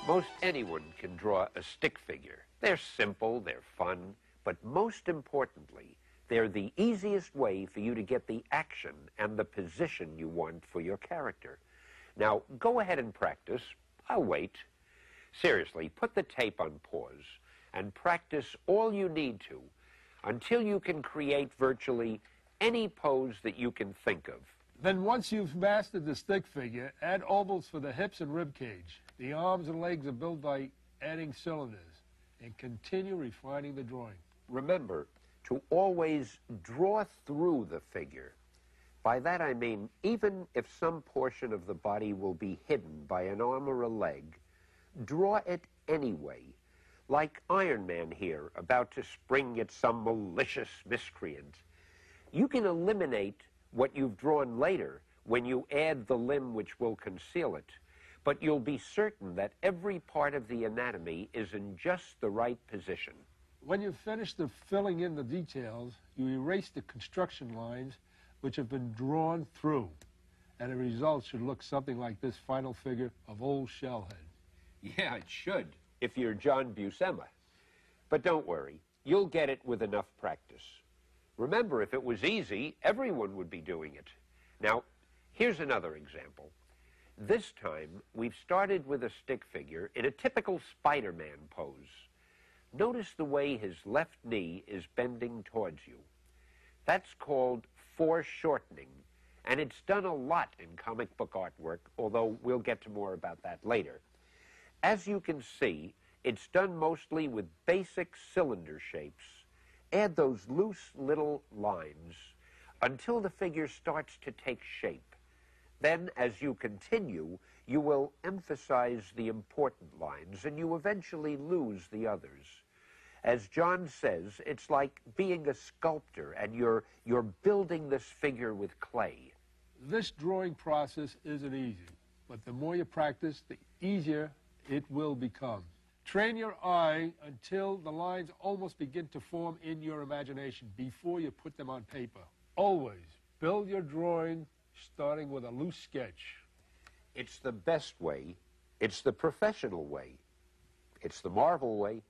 Most anyone can draw a stick figure. They're simple, they're fun, but most importantly, they're the easiest way for you to get the action and the position you want for your character. Now, go ahead and practice. I'll wait. Seriously, put the tape on pause and practice all you need to until you can create virtually any pose that you can think of. Then once you've mastered the stick figure, add ovals for the hips and rib cage. The arms and legs are built by adding cylinders, and continue refining the drawing. Remember to always draw through the figure. By that I mean, even if some portion of the body will be hidden by an arm or a leg, draw it anyway, like Iron Man here, about to spring at some malicious miscreant. You can eliminate what you've drawn later when you add the limb which will conceal it, but you'll be certain that every part of the anatomy is in just the right position. When you've finished filling in the details, you erase the construction lines which have been drawn through, and the result should look something like this final figure of Old Shellhead. Yeah, it should, if you're John Buscema. But don't worry, you'll get it with enough practice. Remember, if it was easy, everyone would be doing it. Now, here's another example. This time, we've started with a stick figure in a typical Spider-Man pose. Notice the way his left knee is bending towards you. That's called foreshortening, and it's done a lot in comic book artwork, although we'll get to more about that later. As you can see, it's done mostly with basic cylinder shapes. Add those loose little lines until the figure starts to take shape. Then, as you continue, you will emphasize the important lines, and you eventually lose the others. As John says, it's like being a sculptor, and you're building this figure with clay. This drawing process isn't easy, but the more you practice, the easier it will become. Train your eye until the lines almost begin to form in your imagination before you put them on paper. Always build your drawing starting with a loose sketch. It's the best way. It's the professional way. It's the Marvel way.